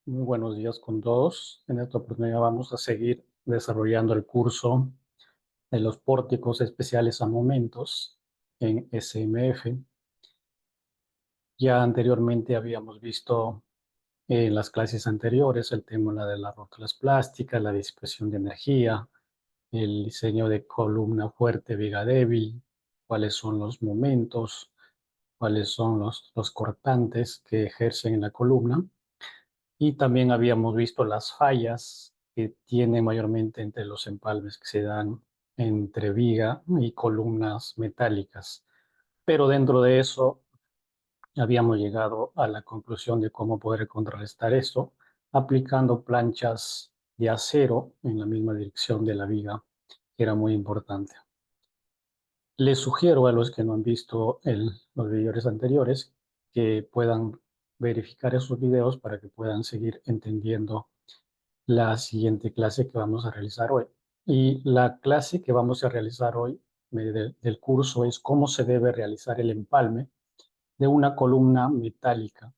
Muy buenos días con todos. En esta oportunidad vamos a seguir desarrollando el curso de los pórticos especiales a momentos en SMF. Ya anteriormente habíamos visto en las clases anteriores el tema de las rótulas plásticas, la dispersión de energía, el diseño de columna fuerte, viga débil, cuáles son los momentos, cuáles son los cortantes que ejercen en la columna. Y también habíamos visto las fallas que tiene mayormente entre los empalmes que se dan entre viga y columnas metálicas. Pero dentro de eso habíamos llegado a la conclusión de cómo poder contrarrestar esto aplicando planchas de acero en la misma dirección de la viga, que era muy importante. Les sugiero a los que no han visto los videos anteriores que puedan verificar esos videos para que puedan seguir entendiendo la siguiente clase que vamos a realizar hoy. Y la clase que vamos a realizar hoy del curso es cómo se debe realizar el empalme de una columna metálica.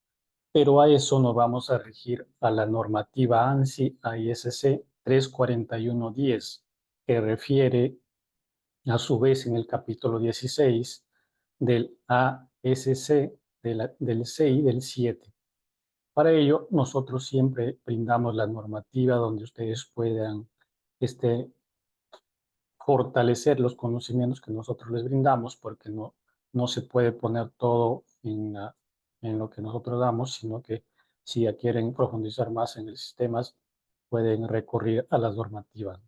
Pero a eso nos vamos a regir a la normativa ANSI AISC 34110, que refiere a su vez en el capítulo 16 del ASC del 6 del 7. Para ello, nosotros siempre brindamos la normativa donde ustedes puedan este, fortalecer los conocimientos que nosotros les brindamos, porque no se puede poner todo en lo que nosotros damos, sino que si ya quieren profundizar más en el sistema, pueden recurrir a las normativas.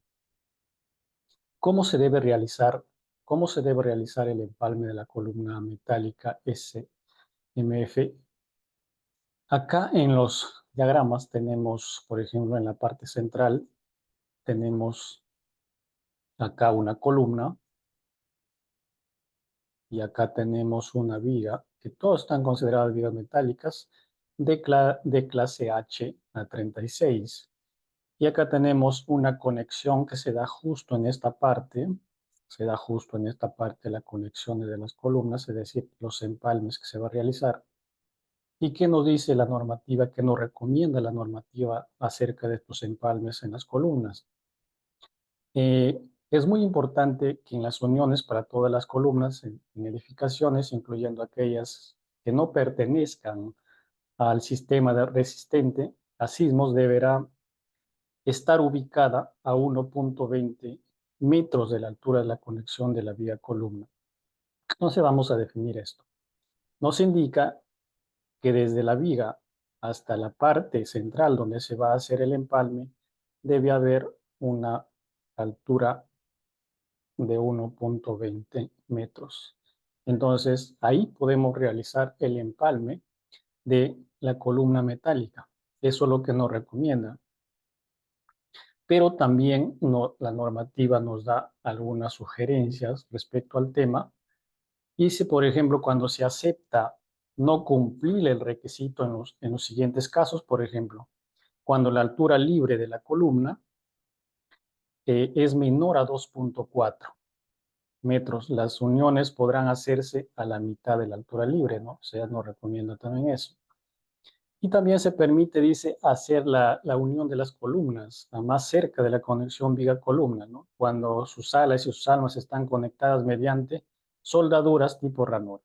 ¿Cómo se debe realizar, cómo se debe realizar el empalme de la columna metálica SMF? Acá en los diagramas tenemos, por ejemplo, en la parte central, tenemos acá una columna y acá tenemos una viga, que todas están consideradas vigas metálicas de clase H a 36. Y acá tenemos una conexión que se da justo en esta parte, la conexión de las columnas, es decir, los empalmes que se va a realizar. ¿Y qué nos dice la normativa, qué nos recomienda la normativa acerca de estos empalmes en las columnas? Es muy importante que en las uniones para todas las columnas en edificaciones, incluyendo aquellas que no pertenezcan al sistema resistente a sismos, deberá estar ubicada a 1.20 metros de la altura de la conexión de la vía columna. Entonces vamos a definir esto. Nos indica que desde la viga hasta la parte central donde se va a hacer el empalme debe haber una altura de 1.20 metros. Entonces, ahí podemos realizar el empalme de la columna metálica. Eso es lo que nos recomienda. Pero también la normativa nos da algunas sugerencias respecto al tema. Y si, por ejemplo, cuando se acepta no cumplir el requisito en los siguientes casos, por ejemplo, cuando la altura libre de la columna es menor a 2.4 metros, las uniones podrán hacerse a la mitad de la altura libre, ¿no? O sea, nos recomienda también eso. Y también se permite, dice, hacer la unión de las columnas a más cerca de la conexión viga-columna, ¿no? Cuando sus alas y sus almas están conectadas mediante soldaduras tipo ranura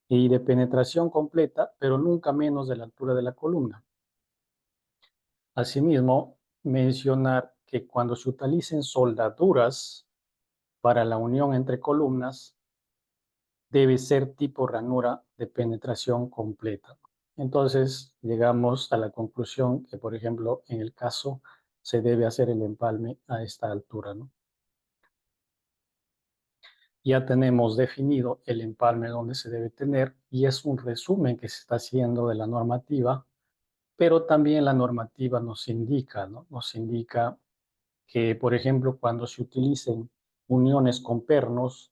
y de penetración completa, pero nunca menos de la altura de la columna. Asimismo, mencionar que cuando se utilicen soldaduras para la unión entre columnas, debe ser tipo ranura de penetración completa. Entonces, llegamos a la conclusión que, por ejemplo, en el caso se debe hacer el empalme a esta altura, ¿no? Ya tenemos definido el empalme donde se debe tener y es un resumen que se está haciendo de la normativa, pero también la normativa nos indica, ¿no? Nos indica que, por ejemplo, cuando se utilicen uniones con pernos,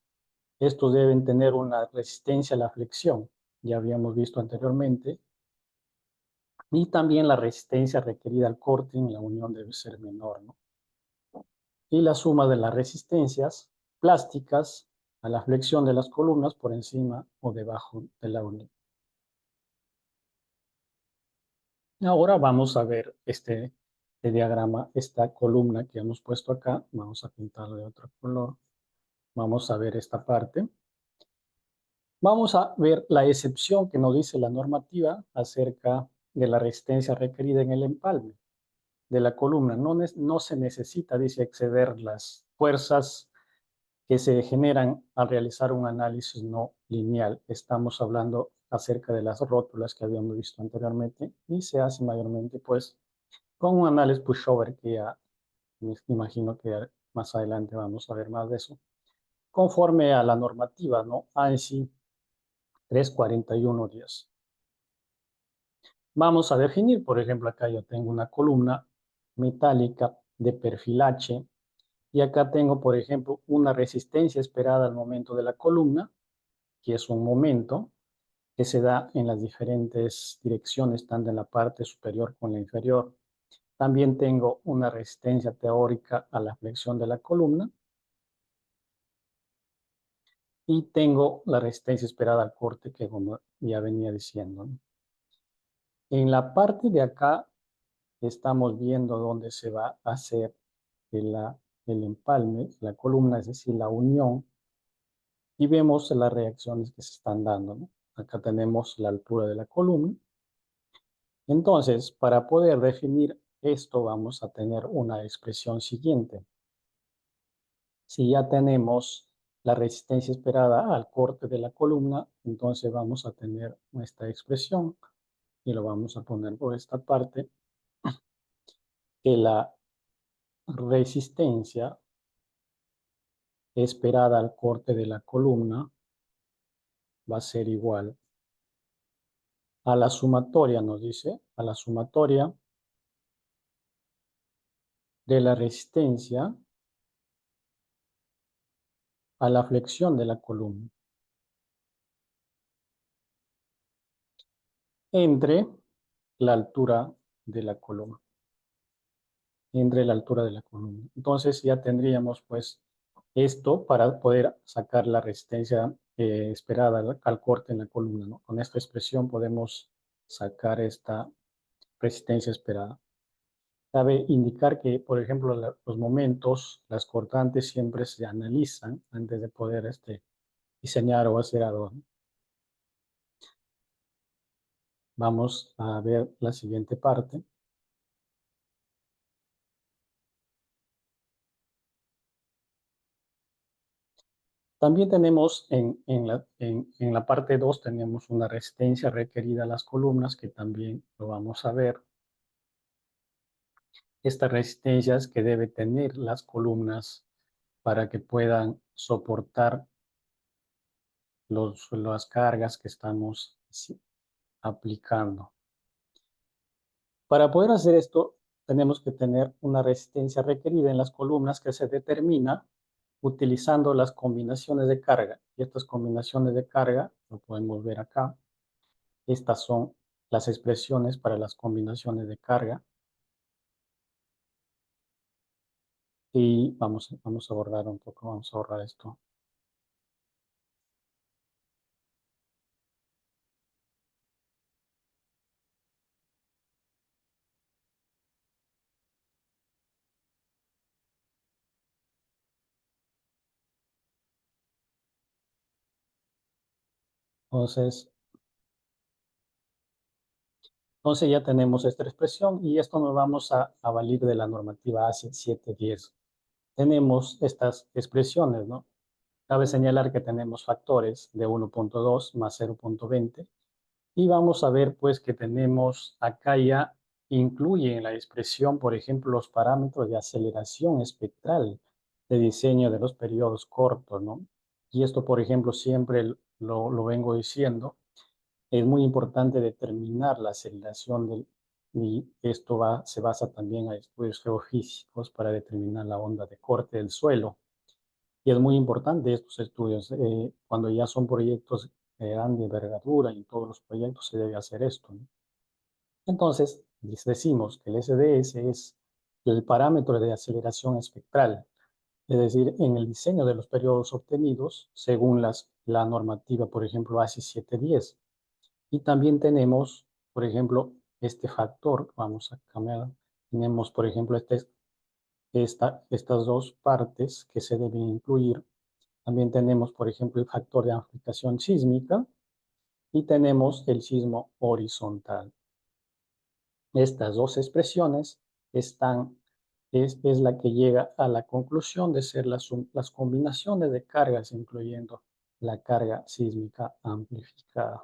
estos deben tener una resistencia a la flexión, ya habíamos visto anteriormente, y también la resistencia requerida al corte en la unión debe ser menor, ¿no? Y la suma de las resistencias plásticas a la flexión de las columnas por encima o debajo de la unión. Ahora vamos a ver este diagrama, esta columna que hemos puesto acá. Vamos a pintarlo de otro color. Vamos a ver esta parte. Vamos a ver la excepción que nos dice la normativa acerca de la resistencia requerida en el empalme de la columna. No se necesita, dice, exceder las fuerzas que se generan al realizar un análisis no lineal. Estamos hablando acerca de las rótulas que habíamos visto anteriormente y se hace mayormente pues con un análisis pushover que ya me imagino que más adelante vamos a ver más de eso. Conforme a la normativa, ¿no? ANSI 34110. Vamos a definir, por ejemplo, acá yo tengo una columna metálica de perfil H y acá tengo, por ejemplo, una resistencia esperada al momento de la columna, que es un momento que se da en las diferentes direcciones, tanto en la parte superior como en la inferior. También tengo una resistencia teórica a la flexión de la columna y tengo la resistencia esperada al corte que como ya venía diciendo, ¿no? En la parte de acá estamos viendo dónde se va a hacer el, el empalme, la columna, es decir, la unión, y vemos las reacciones que se están dando, ¿no? Acá tenemos la altura de la columna. Entonces, para poder definir esto, vamos a tener una expresión siguiente. Si ya tenemos la resistencia esperada al corte de la columna, entonces vamos a tener nuestra expresión y lo vamos a poner por esta parte, que la resistencia esperada al corte de la columna va a ser igual a la sumatoria, nos dice, a la sumatoria de la resistencia a la flexión de la columna entre la altura de la columna. Entre la altura de la columna. Entonces ya tendríamos pues esto para poder sacar la resistencia esperada al corte en la columna, ¿no? Con esta expresión podemos sacar esta resistencia esperada. Cabe indicar que, por ejemplo, los momentos, las cortantes siempre se analizan antes de poder diseñar o hacer algo, ¿no? Vamos a ver la siguiente parte. También tenemos en la parte 2 tenemos una resistencia requerida a las columnas, que también lo vamos a ver. Estas resistencias que debe tener las columnas para que puedan soportar las cargas que estamos aplicando. Para poder hacer esto, tenemos que tener una resistencia requerida en las columnas que se determina utilizando las combinaciones de carga. Y estas combinaciones de carga, lo podemos ver acá. Estas son las expresiones para las combinaciones de carga. Y vamos a borrar un poco, vamos a borrar esto. Entonces, ya tenemos esta expresión y esto nos vamos a valer de la normativa ACE 710. Tenemos estas expresiones, ¿no? Cabe señalar que tenemos factores de 1.2 más 0.20 y vamos a ver pues que tenemos acá ya incluye en la expresión, por ejemplo, los parámetros de aceleración espectral de diseño de los periodos cortos, ¿no? Y esto, por ejemplo, siempre lo vengo diciendo, es muy importante determinar la aceleración y esto se basa también en estudios geofísicos para determinar la onda de corte del suelo. Y es muy importante estos estudios. Cuando ya son proyectos de grande envergadura, y en todos los proyectos se debe hacer esto, ¿no? Entonces, les decimos que el SDS es el parámetro de aceleración espectral, es decir, en el diseño de los periodos obtenidos según la normativa, por ejemplo, ACE 710. Y también tenemos, por ejemplo, este factor, vamos a cambiar, tenemos, por ejemplo, estas dos partes que se deben incluir. También tenemos, por ejemplo, el factor de amplificación sísmica y tenemos el sismo horizontal. Estas dos expresiones es la que llega a la conclusión de ser las combinaciones de cargas, incluyendo la carga sísmica amplificada.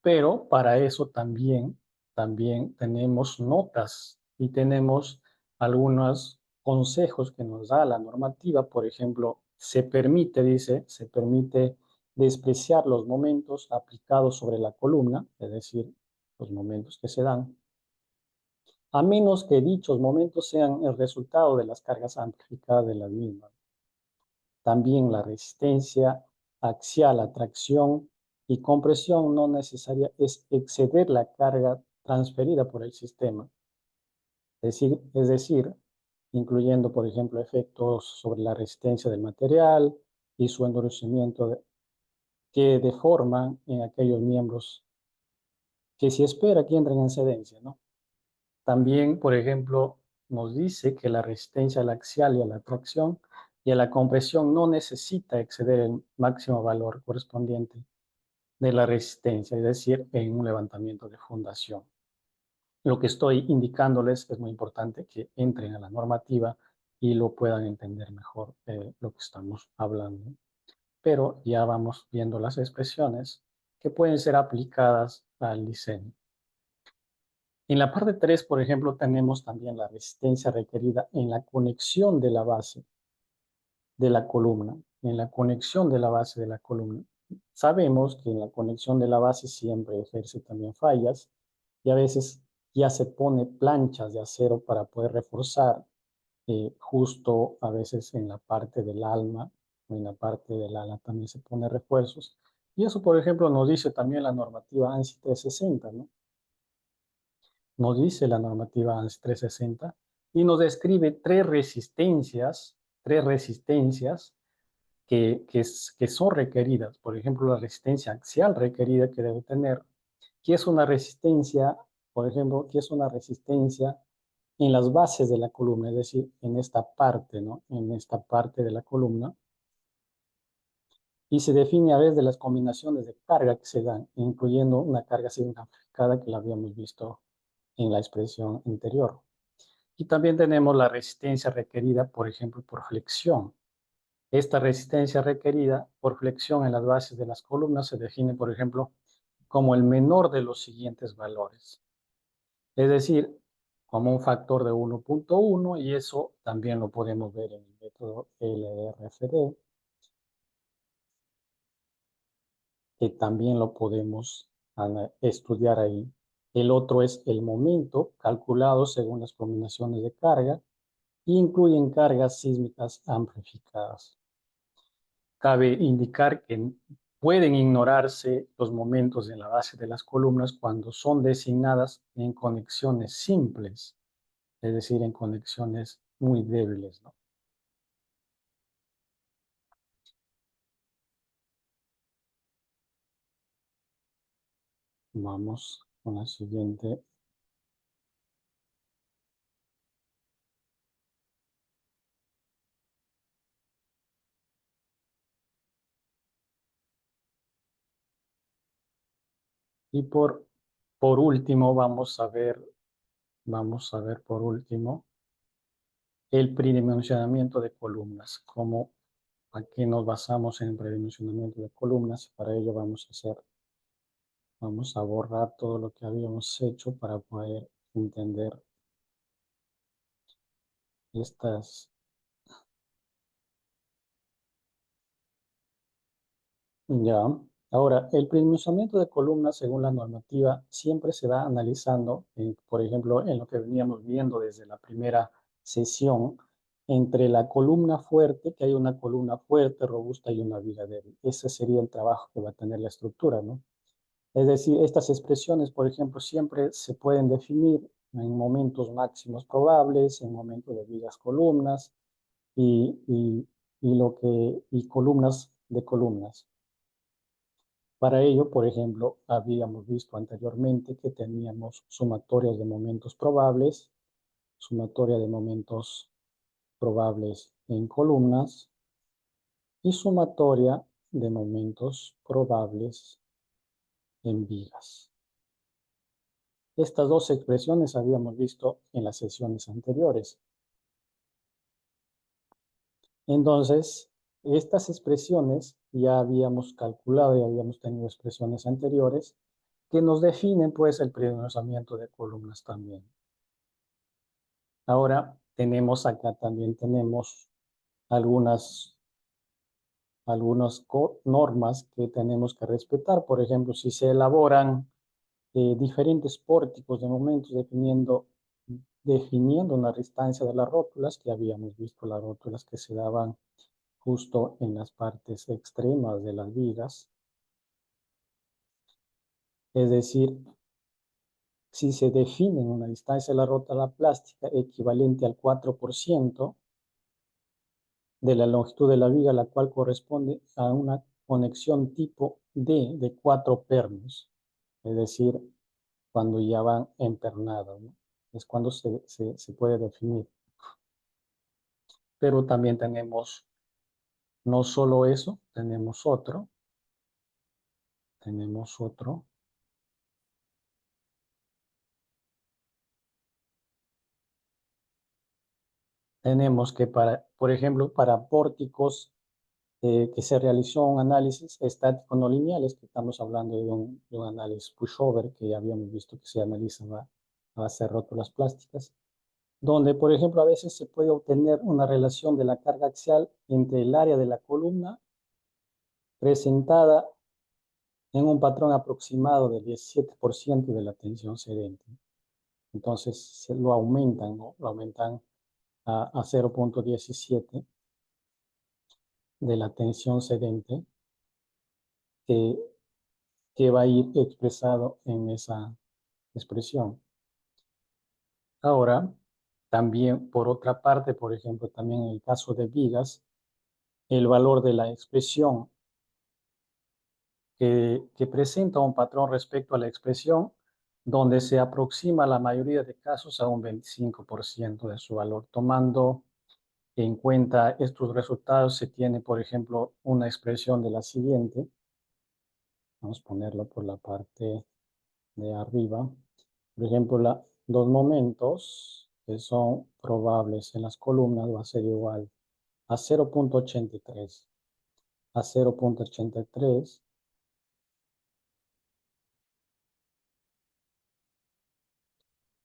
Pero para eso también tenemos notas y tenemos algunos consejos que nos da la normativa. Por ejemplo, dice, se permite despreciar los momentos aplicados sobre la columna, es decir, los momentos que se dan, a menos que dichos momentos sean el resultado de las cargas amplificadas de la misma. También la resistencia axial a tracción y compresión no necesaria es exceder la carga transferida por el sistema. Es decir, incluyendo, por ejemplo, efectos sobre la resistencia del material y su endurecimiento que deforman en aquellos miembros que se espera que entren en cedencia, ¿no? También, por ejemplo, nos dice que la resistencia al axial y a la tracción y a la compresión no necesita exceder el máximo valor correspondiente de la resistencia, es decir, en un levantamiento de fundación. Lo que estoy indicándoles es muy importante que entren a la normativa y lo puedan entender mejor lo que estamos hablando. Pero ya vamos viendo las expresiones que pueden ser aplicadas al diseño. En la parte 3, por ejemplo, tenemos también la resistencia requerida en la conexión de la base de la columna. En la conexión de la base de la columna. Sabemos que en la conexión de la base siempre ejerce también fallas y a veces ya se pone planchas de acero para poder reforzar justo a veces en la parte del alma o en la parte del ala también se pone refuerzos. Y eso, por ejemplo, nos dice también la normativa ANSI 360, ¿no? Nos dice la normativa ANSI 360 y nos describe tres resistencias que son requeridas. Por ejemplo, la resistencia axial requerida que debe tener, que es una resistencia, por ejemplo, que es una resistencia en las bases de la columna, es decir, en esta parte, ¿no? En esta parte de la columna. Y se define a veces de las combinaciones de carga que se dan, incluyendo una carga significada que la habíamos visto en la expresión anterior. Y también tenemos la resistencia requerida, por ejemplo, por flexión. Esta resistencia requerida por flexión en las bases de las columnas se define, por ejemplo, como el menor de los siguientes valores. Es decir, como un factor de 1.1 y eso también lo podemos ver en el método LRFD, que también lo podemos estudiar ahí. El otro es el momento calculado según las combinaciones de carga e incluyen cargas sísmicas amplificadas. Cabe indicar que pueden ignorarse los momentos en la base de las columnas cuando son designadas en conexiones simples, es decir, en conexiones muy débiles, ¿no? Vamos con la siguiente. Y por último, vamos a ver por último el predimensionamiento de columnas. Como aquí nos basamos en el predimensionamiento de columnas, para ello vamos a borrar todo lo que habíamos hecho para poder entender estas. Ya. Ahora, el predimensionamiento de columnas, según la normativa, siempre se va analizando, por ejemplo, en lo que veníamos viendo desde la primera sesión, entre la columna fuerte, que hay una columna fuerte, robusta y una viga débil. Ese sería el trabajo que va a tener la estructura, ¿no? Es decir, estas expresiones, por ejemplo, siempre se pueden definir en momentos máximos probables, en momentos de vigas columnas y columnas de columnas. Para ello, por ejemplo, habíamos visto anteriormente que teníamos sumatorias de momentos probables, sumatoria de momentos probables en columnas y sumatoria de momentos probables en vigas. Estas dos expresiones habíamos visto en las sesiones anteriores. Entonces, estas expresiones ya habíamos calculado, ya habíamos tenido expresiones anteriores que nos definen pues el primerizamiento de columnas también. Ahora tenemos acá también tenemos algunas normas que tenemos que respetar. Por ejemplo, si se elaboran diferentes pórticos de momentos definiendo una distancia de las rótulas, que habíamos visto las rótulas que se daban justo en las partes extremas de las vigas. Es decir, si se define una distancia de la rótula plástica equivalente al 4% de la longitud de la viga, la cual corresponde a una conexión tipo D de 4 pernos, es decir, cuando ya van empernados, ¿no? Es cuando se puede definir. Pero también tenemos, no solo eso, tenemos otro, tenemos que por ejemplo, para pórticos que se realizó un análisis estático no lineal, es que estamos hablando de un análisis pushover que ya habíamos visto que se analizaba a base de rótulas plásticas, donde, por ejemplo, a veces se puede obtener una relación de la carga axial entre el área de la columna presentada en un patrón aproximado del 17% de la tensión cedente. Entonces, se lo aumentan, ¿no? Lo aumentan a 0.17 de la tensión cedente que, que va a ir expresado en esa expresión. Ahora, también por otra parte, por ejemplo, también en el caso de vigas, el valor de la expresión que presenta un patrón respecto a la expresión donde se aproxima la mayoría de casos a un 25% de su valor. Tomando en cuenta estos resultados, se tiene, por ejemplo, una expresión de la siguiente. Vamos a ponerlo por la parte de arriba. Por ejemplo, los momentos que son probables en las columnas va a ser igual a 0.83. A 0.83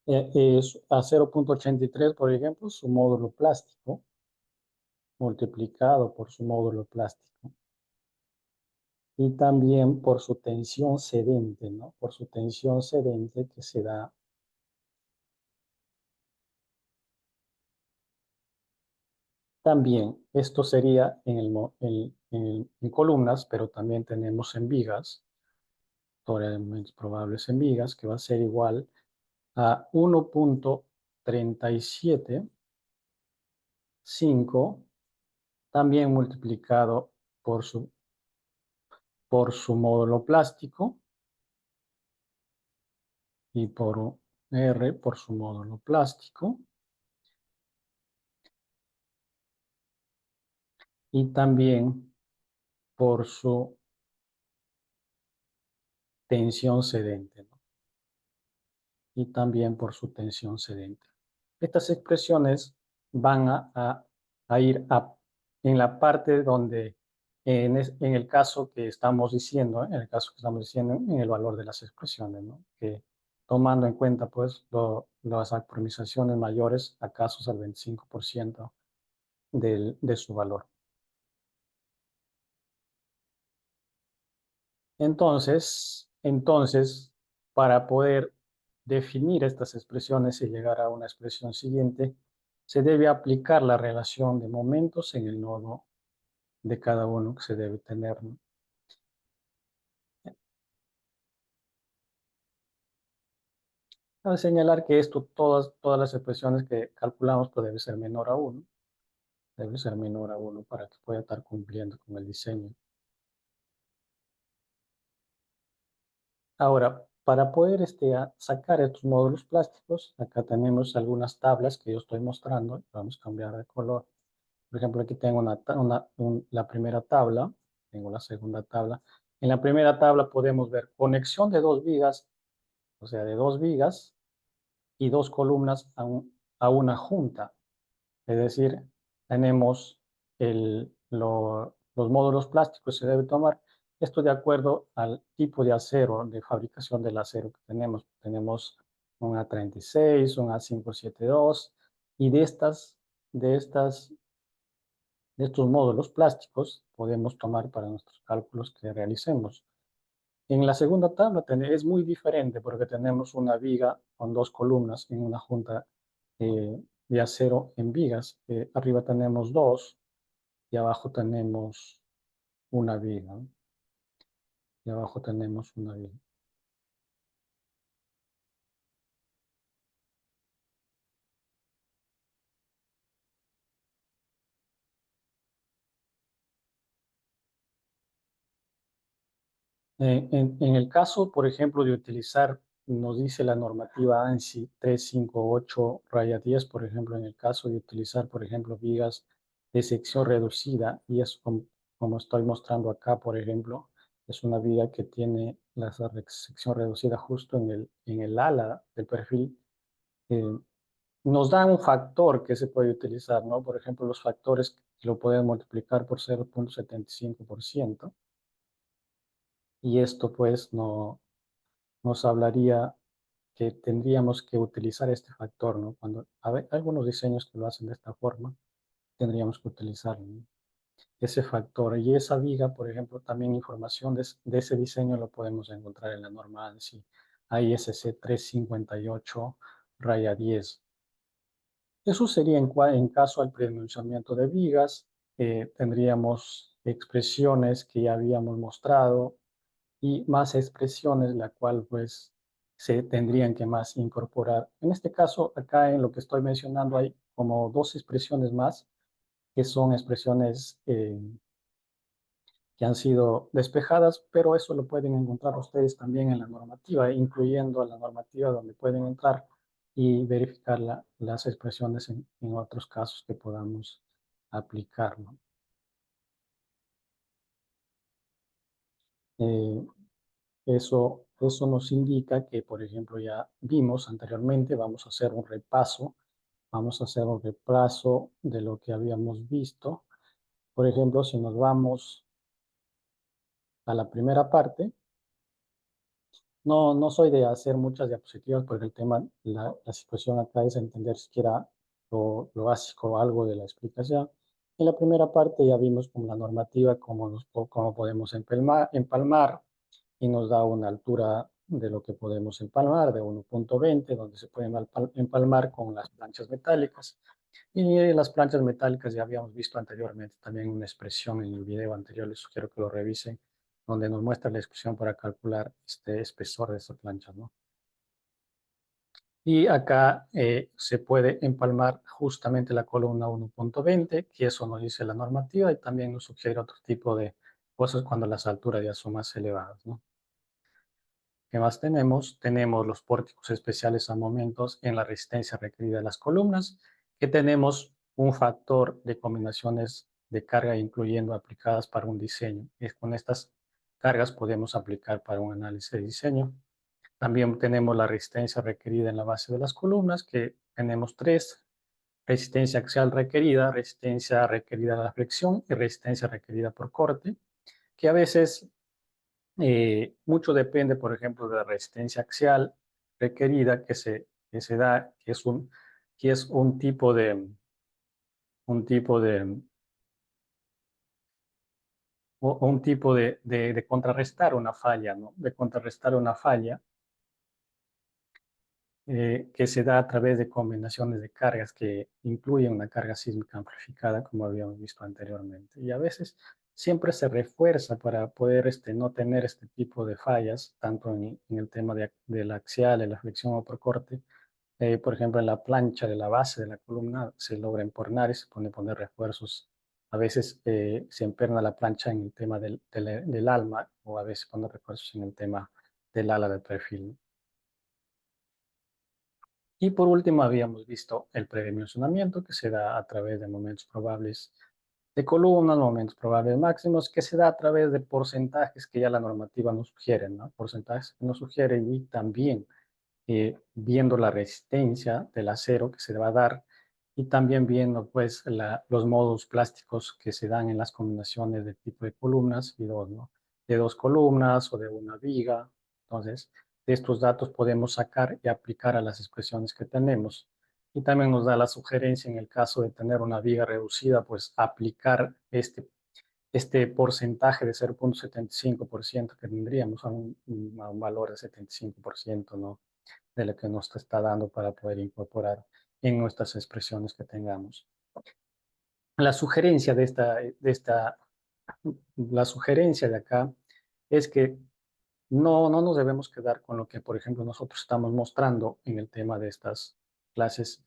es a 0.83, por ejemplo, su módulo plástico multiplicado por su módulo plástico y también por su tensión cedente, ¿no? Por su tensión cedente que se da. También, esto sería en columnas, pero también tenemos en vigas, elementos probables en vigas, que va a ser igual a 1.375, también multiplicado por su módulo plástico y por R por su módulo plástico. Y también por su tensión cedente, ¿no? Y también por su tensión cedente. Estas expresiones van a ir en la parte donde, en el caso que estamos diciendo, en el caso que estamos diciendo, en el valor de las expresiones, ¿no? Que tomando en cuenta, pues, las optimizaciones mayores a casos al 25% de su valor. Entonces, para poder definir estas expresiones y llegar a una expresión siguiente, se debe aplicar la relación de momentos en el nodo de cada uno que se debe tener, ¿no? Cabe señalar que todas las expresiones que calculamos, pues debe ser menor a 1. Debe ser menor a 1 para que pueda estar cumpliendo con el diseño. Ahora, para poder sacar estos módulos plásticos, acá tenemos algunas tablas que yo estoy mostrando. Vamos a cambiar de color. Por ejemplo, aquí tengo la primera tabla, tengo la segunda tabla. En la primera tabla podemos ver conexión de 2 vigas, o sea, de 2 vigas y 2 columnas a una junta. Es decir, tenemos los módulos plásticos que se debe tomar. Esto de acuerdo al tipo de acero, de fabricación del acero que tenemos. Tenemos un A36, un A572, y de estos módulos plásticos podemos tomar para nuestros cálculos que realicemos. En la segunda tabla es muy diferente porque tenemos una viga con 2 columnas en una junta de acero en vigas. Arriba tenemos dos y abajo tenemos una viga, ¿no? Y abajo tenemos una viga. En el caso, por ejemplo, de utilizar, nos dice la normativa ANSI 358-10, por ejemplo, en el caso de utilizar, por ejemplo, vigas de sección reducida, y es como estoy mostrando acá, por ejemplo, es una viga que tiene la sección reducida justo en el ala del perfil. eh, Nos da un factor que se puede utilizar, ¿no? Por ejemplo, los factores lo pueden multiplicar por 0,75%, y esto pues no nos hablaría que tendríamos que utilizar este factor, ¿no? Cuando hay algunos diseños que lo hacen de esta forma, tendríamos que utilizar, ¿no?, ese factor. Y esa viga, por ejemplo, también información de ese diseño lo podemos encontrar en la norma ANSI ISC 358-10. Eso sería en caso al pronunciamiento de vigas. Tendríamos expresiones que ya habíamos mostrado y más expresiones, la cual pues se tendrían que más incorporar. En este caso, acá en lo que estoy mencionando hay como dos expresiones más, que son expresiones que han sido despejadas, pero eso lo pueden encontrar ustedes también en la normativa, incluyendo la normativa donde pueden entrar y verificar las expresiones en otros casos que podamos aplicar, ¿no? Eh, eso nos indica que, por ejemplo, ya vimos anteriormente, vamos a hacer un repaso de lo que habíamos visto. Por ejemplo, si nos vamos a la primera parte, no soy de hacer muchas diapositivas porque el tema, la situación acá es entender siquiera lo básico, algo de la explicación. En la primera parte ya vimos como la normativa, cómo podemos empalmar, y nos da una altura de lo que podemos empalmar, de 1,20, donde se pueden empalmar con las planchas metálicas. Y las planchas metálicas ya habíamos visto anteriormente también una expresión en el video anterior, les sugiero que lo revisen, donde nos muestra la expresión para calcular este espesor de estas planchas, ¿no? Y acá se puede empalmar justamente la columna 1,20, que eso nos dice la normativa, y también nos sugiere otro tipo de cosas cuando las alturas ya son más elevadas, ¿no? ¿Qué más tenemos? Tenemos los pórticos especiales a momentos en la resistencia requerida de las columnas, que tenemos un factor de combinaciones de carga incluyendo aplicadas para un diseño. Y con estas cargas podemos aplicar para un análisis de diseño. También tenemos la resistencia requerida en la base de las columnas, que tenemos tres: resistencia axial requerida, resistencia requerida a la flexión y resistencia requerida por corte, que a veces mucho depende, por ejemplo, de la resistencia axial requerida que se da, que es un tipo de contrarrestar una falla, ¿no? De contrarrestar una falla que se da a través de combinaciones de cargas que incluyen una carga sísmica amplificada, como habíamos visto anteriormente. Y a veces siempre se refuerza para poder no tener este tipo de fallas, tanto en el tema de la axial, de la flexión o por corte. Por ejemplo, en la plancha de la base de la columna se logra empernar y se pone poner refuerzos. A veces se emperna la plancha en el tema del alma, o a veces pone refuerzos en el tema del ala de perfil, ¿no? Y por último, habíamos visto el predimensionamiento, que se da a través de momentos probables de columnas, momentos probables máximos, que se da a través de porcentajes que ya la normativa nos sugiere, ¿no? Porcentajes que nos sugiere, y también viendo la resistencia del acero que se va a dar, y también viendo pues los módulos plásticos que se dan en las combinaciones de tipo de columnas y dos, ¿no? De dos columnas o de una viga. Entonces, de estos datos podemos sacar y aplicar a las expresiones que tenemos. Y también nos da la sugerencia, en el caso de tener una viga reducida, pues aplicar este porcentaje de 0,75% que tendríamos a un valor de 75%, ¿no? De lo que nos está dando para poder incorporar en nuestras expresiones que tengamos. La sugerencia la sugerencia de acá es que no nos debemos quedar con lo que, por ejemplo, nosotros estamos mostrando en el tema de estas clases,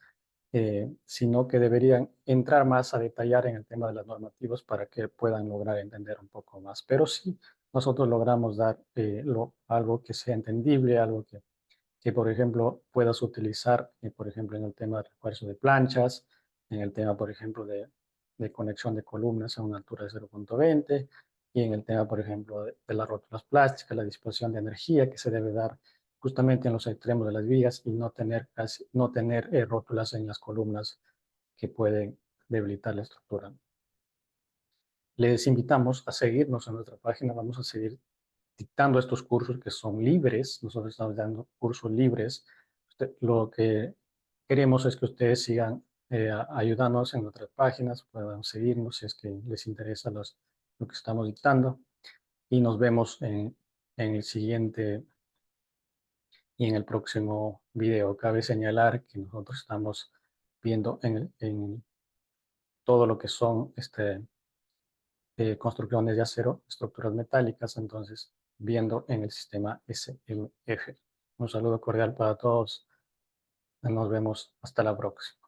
sino que deberían entrar más a detallar en el tema de las normativas para que puedan lograr entender un poco más. Pero sí, nosotros logramos dar algo que sea entendible, algo que, por ejemplo, puedas utilizar, por ejemplo, en el tema de refuerzo de planchas, en el tema, por ejemplo, de conexión de columnas a una altura de 0,20, y en el tema, por ejemplo, de las rótulas plásticas, la disposición de energía que se debe dar justamente en los extremos de las vigas, y no tener rótulas en las columnas que pueden debilitar la estructura. Les invitamos a seguirnos en nuestra página. Vamos a seguir dictando estos cursos que son libres. Nosotros estamos dando cursos libres. Lo que queremos es que ustedes sigan ayudándonos en nuestras páginas, puedan seguirnos si es que les interesa lo que estamos dictando. Y nos vemos en el siguiente y en el próximo video. Cabe señalar que nosotros estamos viendo en todo lo que son construcciones de acero, estructuras metálicas, entonces viendo en el sistema SMF. Un saludo cordial para todos. Nos vemos hasta la próxima.